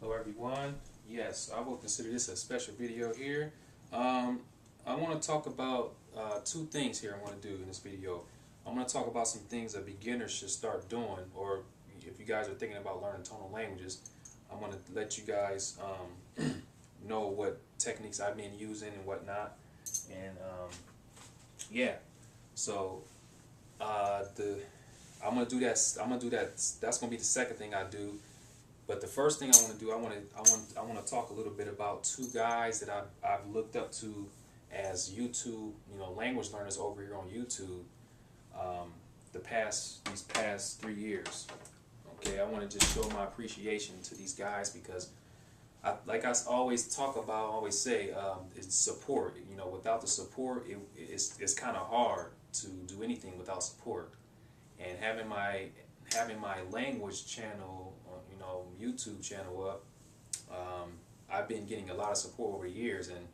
Hello everyone. Yes, I will consider this a special video here. I want to talk about two things here I want to do in this video. I'm going to talk about some things that beginners should start doing, or if you guys are thinking about learning tonal languages, I'm going to let you guys know what techniques I've been using and whatnot. And yeah, so I'm gonna do that. That's gonna be the second thing I do. But the first thing I want to do, I want to talk a little bit about two guys that I've looked up to as YouTube, language learners over here on YouTube. These past 3 years. Okay, I want to just show my appreciation to these guys because, like I always talk about, I always say, it's support. Without the support, it's kind of hard to do anything without support. And having my language channel, YouTube channel up, I've been getting a lot of support over the years, and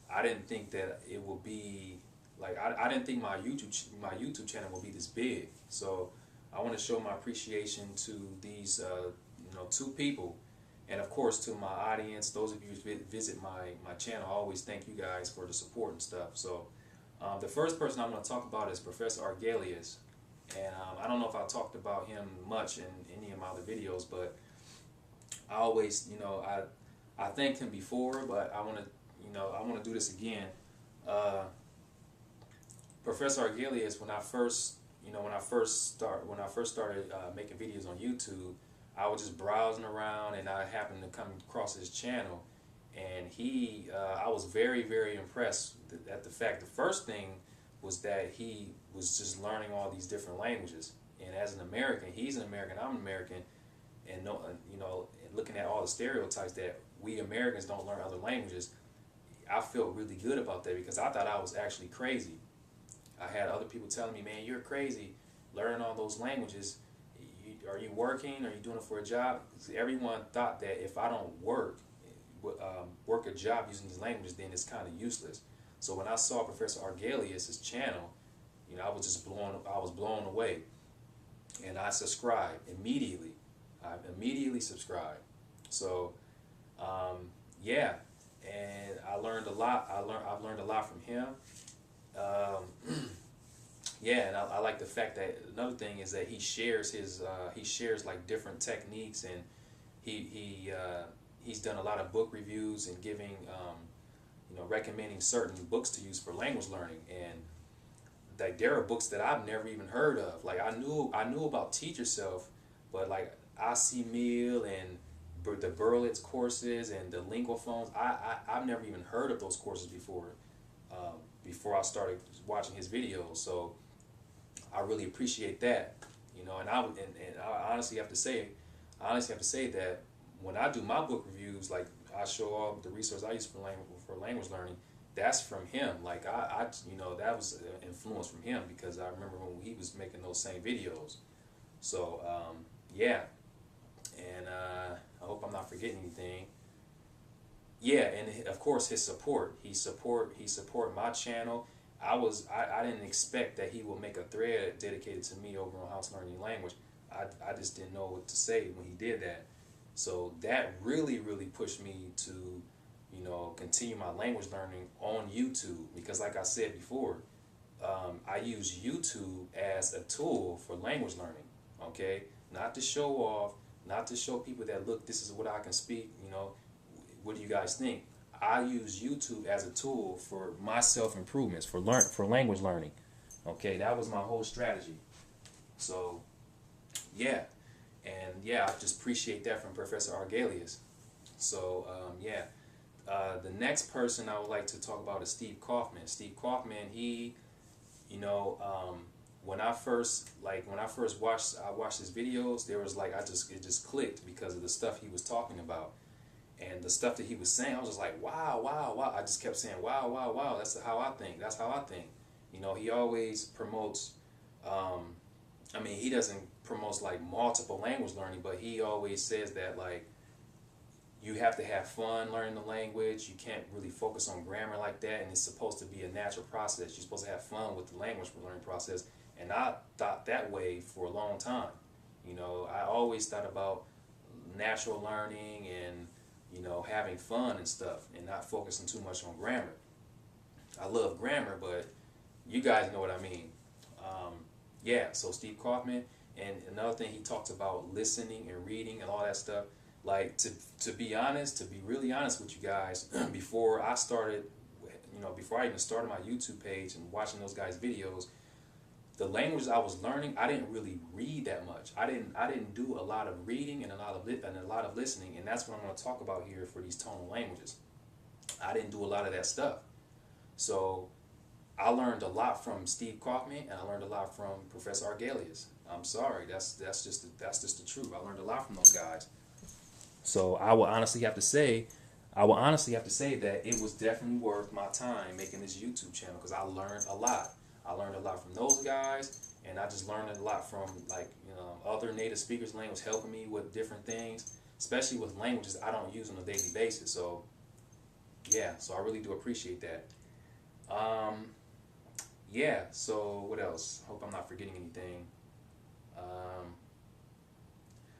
I didn't think that it would be like I didn't think my YouTube channel would be this big. So I want to show my appreciation to these two people, and of course to my audience. Those of you who visit my channel, I always thank you guys for the support and stuff. So the first person I'm going to talk about is Professor Arguelles. And I don't know if I talked about him much in any of my other videos, but I always, I thanked him before, but I want to do this again. Professor Arguelles, when I first started making videos on YouTube, I was just browsing around and I happened to come across his channel, and I was very, very impressed at the fact. The first thing was that he was just learning all these different languages, and as an American, he's an American, I'm an American, and looking at all the stereotypes that we Americans don't learn other languages, I felt really good about that because I thought I was actually crazy. I had other people telling me, man, you're crazy learning all those languages. Are you working? Are you doing it for a job? Everyone thought that if I don't work a job using these languages, then it's kind of useless. So when I saw Professor Arguelles' channel, I was blown away, and I subscribed immediately. I immediately subscribed. So yeah, and I learned a lot. I've learned a lot from him. Yeah, and I like the fact that another thing is that he shares like different techniques, and he's done a lot of book reviews and giving recommending certain books to use for language learning. And like there are books that I've never even heard of. Like I knew about Teach Yourself, but like I.C. Meal and the Berlitz courses and the Linguophones, I've never even heard of those courses before I started watching his videos. So I really appreciate that, and I honestly have to say that when I do my book reviews, like I show all the resources I use for language learning, that's from him. Like that was an influence from him because I remember when he was making those same videos. So yeah, and I hope I'm not forgetting anything. Yeah, and of course his support. He support my channel. I didn't expect that he would make a thread dedicated to me over on how to learn any language. I just didn't know what to say when he did that. So that really, really pushed me to, continue my language learning on YouTube, because like I said before, I use YouTube as a tool for language learning, okay? Not to show off, not to show people that, look, this is what I can speak, what do you guys think? I use YouTube as a tool for my self-improvements, for language learning, okay? That was my whole strategy. So, yeah. And yeah, I just appreciate that from Professor Arguelles. So yeah, the next person I would like to talk about is Steve Kaufman. Steve Kaufman, he, when I first watched his videos, there was like it just clicked because of the stuff he was talking about, and the stuff that he was saying. I was just like, wow, wow, wow. I just kept saying, wow, wow, wow. That's how I think. That's how I think. He always promotes. He doesn't promote like multiple language learning, but he always says that like you have to have fun learning the language. You can't really focus on grammar like that, and it's supposed to be a natural process. You're supposed to have fun with the language learning process, and I thought that way for a long time. I always thought about natural learning and, you know, having fun and stuff, and not focusing too much on grammar. I love grammar, but you guys know what I mean. Yeah, so Steve Kaufman, and another thing he talked about listening and reading and all that stuff. Like, to be honest, to be really honest with you guys, before I started, you know, before I even started my YouTube page and watching those guys' videos, the languages I was learning, I didn't really read that much. I didn't do a lot of reading and a lot of listening, and that's what I'm going to talk about here for these tonal languages. I didn't do a lot of that stuff. So I learned a lot from Steve Kaufman, and I learned a lot from Professor Arguelles. I'm sorry, that's just the truth. I learned a lot from those guys. So I will honestly have to say that it was definitely worth my time making this YouTube channel, because I learned a lot. I learned a lot from those guys, and I just learned a lot from, like, you know, other native speakers' language helping me with different things, especially with languages I don't use on a daily basis. So yeah, so I really do appreciate that. Yeah, so what else? Hope I'm not forgetting anything.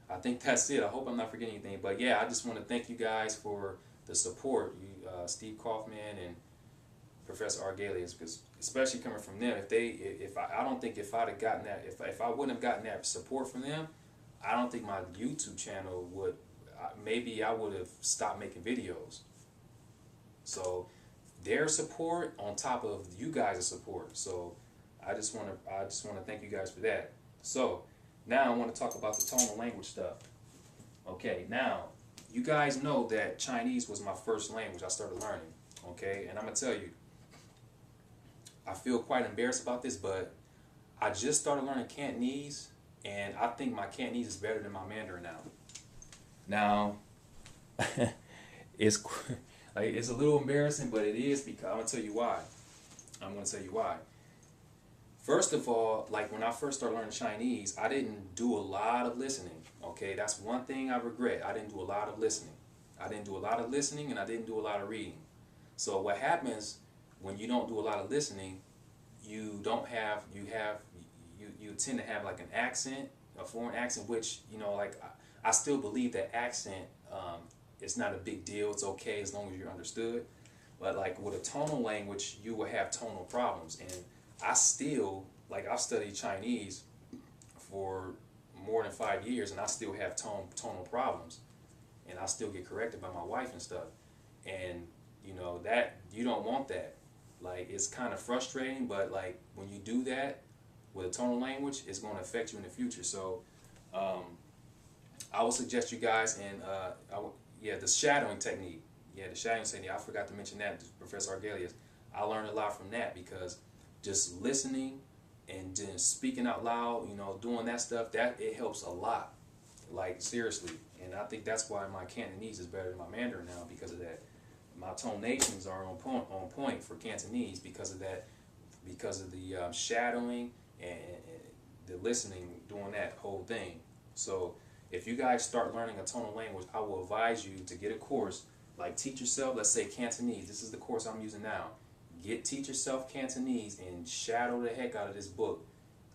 I think that's it. I hope I'm not forgetting anything. But yeah, I just want to thank you guys for the support. You, Steve Kaufman and Professor Arguelles, because especially coming from them, I don't think if I'd have gotten that, if I wouldn't have gotten that support from them, I don't think my YouTube channel would. Maybe I would have stopped making videos. So their support on top of you guys' support. So I just want to thank you guys for that. So now I want to talk about the tonal language stuff. Okay, now you guys know that Chinese was my first language I started learning. Okay, and I'm gonna tell you, I feel quite embarrassed about this, but I just started learning Cantonese, and I think my Cantonese is better than my Mandarin now. Now, it's a little embarrassing, but it is, because I'm gonna tell you why. I'm gonna tell you why. First of all, like when I first started learning Chinese, I didn't do a lot of listening. Okay, that's one thing I regret. I didn't do a lot of listening. I didn't do a lot of listening, and I didn't do a lot of reading. So what happens when you don't do a lot of listening, you tend to have like an accent, a foreign accent, which, you know, like I still believe that accent, it's not a big deal. It's okay as long as you're understood. But like with a tonal language, you will have tonal problems. And I still, like, I've studied Chinese for more than 5 years, and I still have tonal problems. And I still get corrected by my wife and stuff. And, you know, that, you don't want that. Like, it's kind of frustrating, but like when you do that with a tonal language, it's going to affect you in the future. So I would suggest you guys, and the shadowing technique. Yeah, the shadowing technique. I forgot to mention that, Professor Arguelles. I learned a lot from that, because just listening and then speaking out loud, you know, doing that stuff, that it helps a lot. Like, seriously. And I think that's why my Cantonese is better than my Mandarin now, because of that. My tonations are on point for Cantonese because of that, because of the shadowing and the listening, doing that whole thing. So if you guys start learning a tonal language, I will advise you to get a course. Like, teach yourself, let's say Cantonese. This is the course I'm using now. Teach yourself Cantonese and shadow the heck out of this book.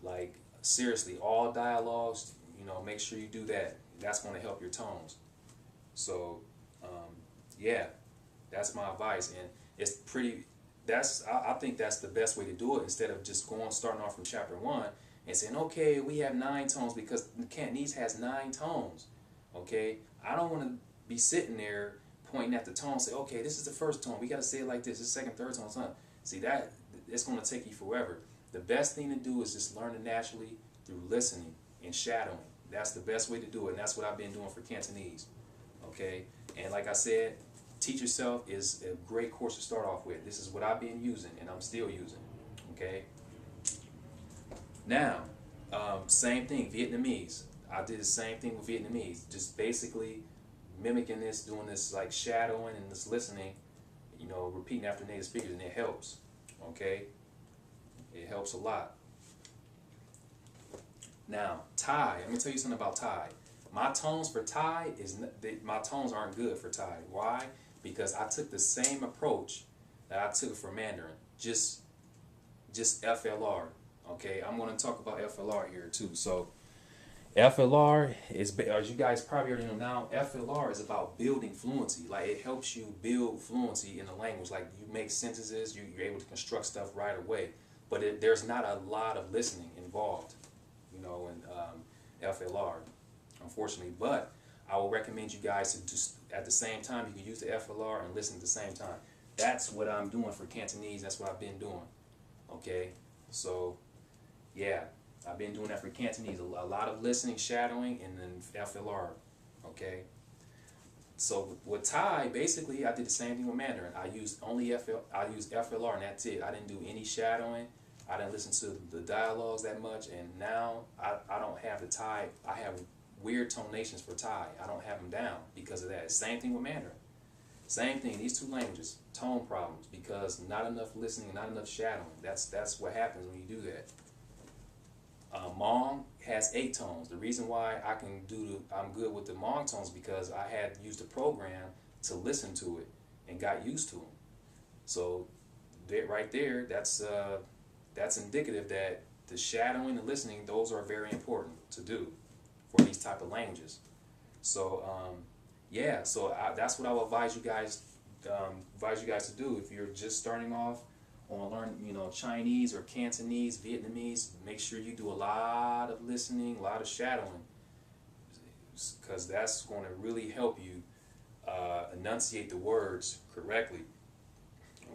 Like, seriously, all dialogues, you know, make sure you do that. That's going to help your tones. So, yeah, that's my advice. And it's pretty, I think that's the best way to do it, instead of just starting off from chapter 1 and saying, okay, we have 9 tones, because Cantonese has 9 tones. Okay, I don't want to be sitting there pointing at the tone, say, okay, this is the first tone, we got to say it like this, second, third tone, something. See, that, it's going to take you forever. The best thing to do is just learn it naturally through listening and shadowing. That's the best way to do it, and that's what I've been doing for Cantonese. Okay, and like I said, Teach Yourself is a great course to start off with. This is what I've been using, and I'm still using. Okay. Now, same thing, Vietnamese. I did the same thing with Vietnamese, just basically mimicking this, doing this like shadowing and this listening, you know, repeating after native speakers, and it helps. Okay, it helps a lot. Now, Thai. Let me tell you something about Thai. My tones for Thai my tones aren't good for Thai. Why? Because I took the same approach that I took for Mandarin. Just FLR. Okay, I'm going to talk about FLR here too. So, FLR is, as you guys probably already know now, FLR is about building fluency. Like it helps you build fluency in the language. Like you make sentences, you're able to construct stuff right away. But there's not a lot of listening involved, you know, in FLR, unfortunately. But I will recommend you guys to just at the same time you can use the FLR and listen at the same time. That's what I'm doing for Cantonese. That's what I've been doing. Okay, so yeah. I've been doing that for Cantonese, a lot of listening, shadowing, and then FLR, okay? So with Thai, basically, I did the same thing with Mandarin. I used FLR, and that's it. I didn't do any shadowing. I didn't listen to the dialogues that much, and now I don't have the Thai. I have weird tonations for Thai. I don't have them down because of that. Same thing with Mandarin. Same thing, these two languages, tone problems, because not enough listening, not enough shadowing. That's what happens when you do that. Hmong has 8 tones. The reason why I'm good with the Hmong tones because I had used a program to listen to it and got used to them. So right there, that's indicative that the shadowing and listening, those are very important to do for these type of languages. So yeah, so that's what I would advise you guys to do if you're just starting off on learn, you know, Chinese or Cantonese, Vietnamese. Make sure you do a lot of listening, a lot of shadowing, because that's going to really help you enunciate the words correctly.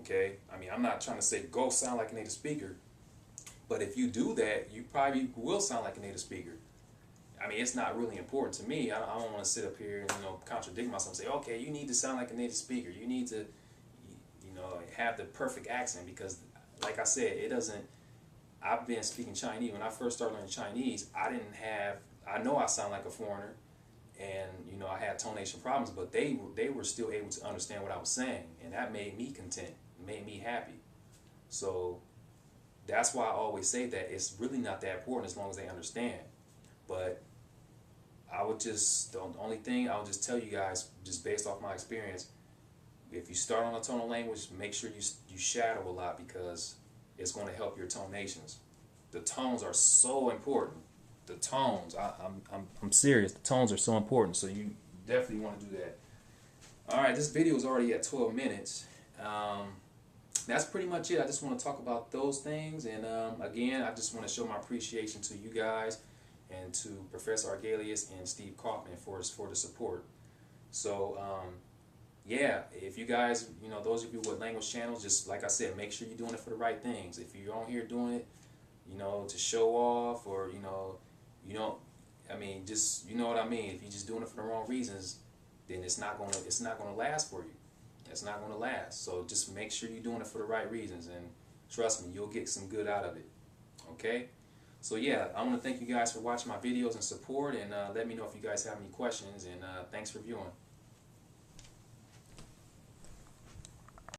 Okay, I mean, I'm not trying to say go sound like a native speaker, but if you do that, you probably will sound like a native speaker. I mean, it's not really important to me. I don't want to sit up here and, you know, contradict myself and say, okay, you need to sound like a native speaker. You need to, you know, have the perfect accent, because like I said, it doesn't. I've been speaking Chinese. When I first started learning Chinese, I know I sound like a foreigner, and you know I had tonation problems, but they were still able to understand what I was saying, and that made me content, made me happy. So that's why I always say that it's really not that important as long as they understand. But the only thing I would just tell you guys, just based off my experience, if you start on a tonal language, make sure you shadow a lot, because it's going to help your tonations. The tones are so important. The tones, I'm serious. The tones are so important, so you definitely want to do that. All right, this video is already at 12 minutes. That's pretty much it. I just want to talk about those things, and again, I just want to show my appreciation to you guys and to Professor Arguelles and Steve Kaufman for the support. So yeah, if you guys, you know, those of you with language channels, just like I said, make sure you're doing it for the right things. If you're on here doing it, you know, to show off, or you know, I mean, just, you know what I mean. If you're just doing it for the wrong reasons, then it's not gonna last for you. It's not gonna last. So just make sure you're doing it for the right reasons, and trust me, you'll get some good out of it. Okay. So yeah, I want to thank you guys for watching my videos and support, and let me know if you guys have any questions, and thanks for viewing.